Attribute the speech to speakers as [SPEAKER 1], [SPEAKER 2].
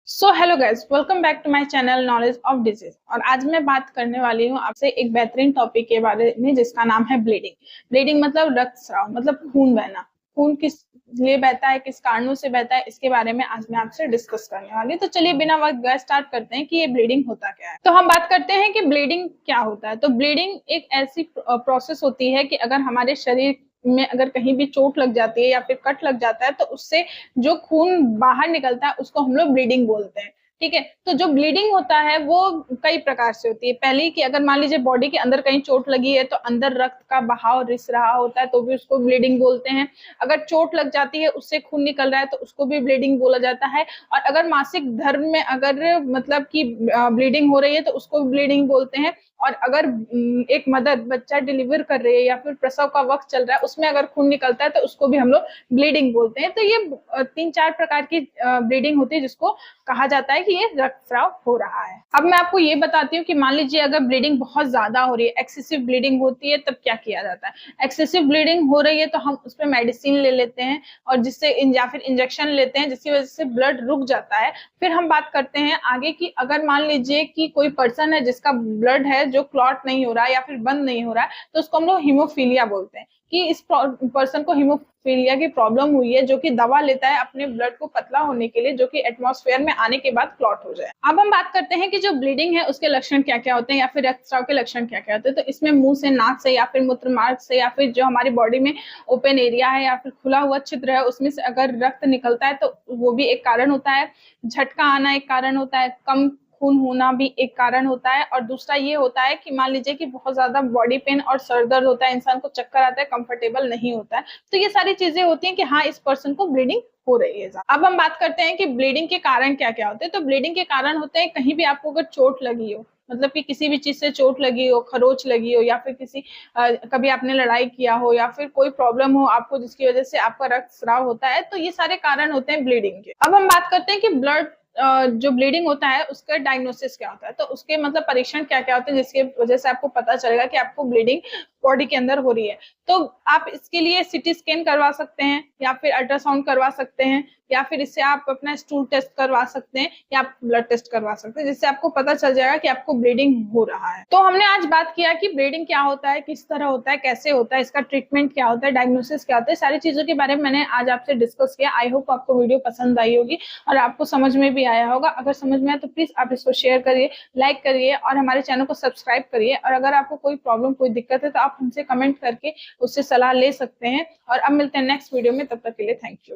[SPEAKER 1] So hello guys, welcome back to my channel knowledge of disease. और आज मैं बात करने वाली हूँ आपसे एक बेहतरीन टॉपिक के बारे में जिसका नाम है ब्लीडिंग। ब्लीडिंग मतलब रक्तस्राव, मतलब खून बहना। खून किस लिए बहता है, किस कारणों से बहता है, इसके बारे में आज मैं आपसे डिस्कस करने वाली हूँ। तो चलिए बिना वक्त गए स्टार्ट करते हैं कि ये ब्लीडिंग होता क्या है। तो हम बात करते हैं कि ब्लीडिंग क्या होता है। तो ब्लीडिंग एक ऐसी प्रोसेस होती है कि अगर हमारे शरीर में अगर कहीं भी चोट लग जाती है या फिर कट लग जाता है तो उससे जो खून बाहर निकलता है उसको हम लोग ब्लीडिंग बोलते हैं। ठीक है, तो जो ब्लीडिंग होता है वो कई प्रकार से होती है। पहली कि अगर मान लीजिए बॉडी के अंदर कहीं चोट लगी है तो अंदर रक्त का बहाव रिस रहा होता है तो भी उसको ब्लीडिंग बोलते हैं। अगर चोट लग जाती है, उससे खून निकल रहा है तो उसको भी ब्लीडिंग बोला जाता है। और अगर मासिक धर्म में अगर मतलब कि ब्लीडिंग हो रही है तो उसको ब्लीडिंग बोलते हैं। और अगर एक मदर बच्चा डिलीवर कर रही है या फिर प्रसव का वक्त चल रहा है उसमें अगर खून निकलता है तो उसको भी हम लोग ब्लीडिंग बोलते हैं। तो ये 3-4 प्रकार की ब्लीडिंग होती है जिसको कहा जाता है कि ये रक्तस्राव हो रहा है। अब मैं आपको ये बताती हूँ कि मान लीजिए अगर ब्लीडिंग बहुत ज्यादा हो रही है, एक्सेसिव ब्लीडिंग होती है, तब क्या किया जाता है। एक्सेसिव ब्लीडिंग हो रही है तो हम उस पर मेडिसिन ले लेते हैं और जिससे या फिर इंजेक्शन लेते हैं जिसकी वजह से ब्लड रुक जाता है। फिर हम बात करते हैं आगे की, अगर मान लीजिए कि कोई पर्सन है जिसका ब्लड है जो क्लॉट नहीं हो रहा है या फिर बंद नहीं हो रहा है तो उसको हम लोग हीमोफीलिया बोलते हैं कि इस पर्सन को हीमोफीलिया की प्रॉब्लम हुई है, जो कि दवा लेता है अपने ब्लड को पतला होने के लिए, जो कि एटमॉस्फेयर में आने के बाद क्लॉट हो जाए। अब हम बात करते हैं कि जो ब्लीडिंग है उसके लक्षण क्या क्या होते हैं या फिर रक्तस्राव के लक्षण क्या क्या होते हैं। तो इसमें मुंह से, नाक से या फिर मूत्र मार्ग से या फिर जो हमारी बॉडी में ओपन एरिया है या फिर खुला हुआ छिद्र है उसमें से अगर रक्त निकलता है तो वो भी एक कारण होता है। झटका आना एक कारण होता है। कम खून होना भी एक कारण होता है। और दूसरा ये होता है कि मान लीजिए कि बहुत ज्यादा बॉडी पेन और सर दर्द होता है, इंसान को चक्कर आता है, कंफर्टेबल नहीं होता है। तो ये सारी चीजें होती हैं कि हाँ इस पर्सन को ब्लीडिंग हो रही है। अब हम बात करते हैं कि ब्लीडिंग के कारण क्या क्या होते हैं। तो ब्लीडिंग के कारण होते हैं कहीं भी आपको अगर चोट लगी हो, मतलब कि किसी भी चीज से चोट लगी हो, खरोच लगी हो या फिर किसी कभी आपने लड़ाई किया हो या फिर कोई प्रॉब्लम हो आपको जिसकी वजह से आपका रक्तस्राव होता है, तो ये सारे कारण होते हैं ब्लीडिंग के। अब हम बात करते हैं कि ब्लड जो ब्लीडिंग होता है उसका डायग्नोसिस क्या होता है। तो उसके मतलब परीक्षण क्या क्या होते हैं जिसके वजह से आपको पता चलेगा कि आपको ब्लीडिंग बॉडी के अंदर हो रही है। तो आप इसके लिए सीटी स्कैन करवा सकते हैं या फिर अल्ट्रासाउंड करवा सकते हैं या फिर इससे आप अपना स्टूल टेस्ट करवा सकते हैं या आप ब्लड टेस्ट करवा सकते हैं, जिससे आपको पता चल जाएगा कि आपको ब्लीडिंग हो रहा है। तो हमने आज बात किया कि ब्लीडिंग क्या होता है, किस तरह होता है, कैसे होता है, इसका ट्रीटमेंट क्या होता है, डायग्नोसिस क्या होता है, सारी चीजों के बारे में मैंने आज आपसे डिस्कस किया। आई होप आपको वीडियो पसंद आई होगी और आपको समझ में भी आया होगा। अगर समझ में आया तो प्लीज आप इसको शेयर करिए, लाइक करिए और हमारे चैनल को सब्सक्राइब करिए। और अगर आपको कोई प्रॉब्लम, कोई दिक्कत है तो आप हमसे कमेंट करके उससे सलाह ले सकते हैं। और अब मिलते हैं नेक्स्ट वीडियो में, तब तक के लिए थैंक यू।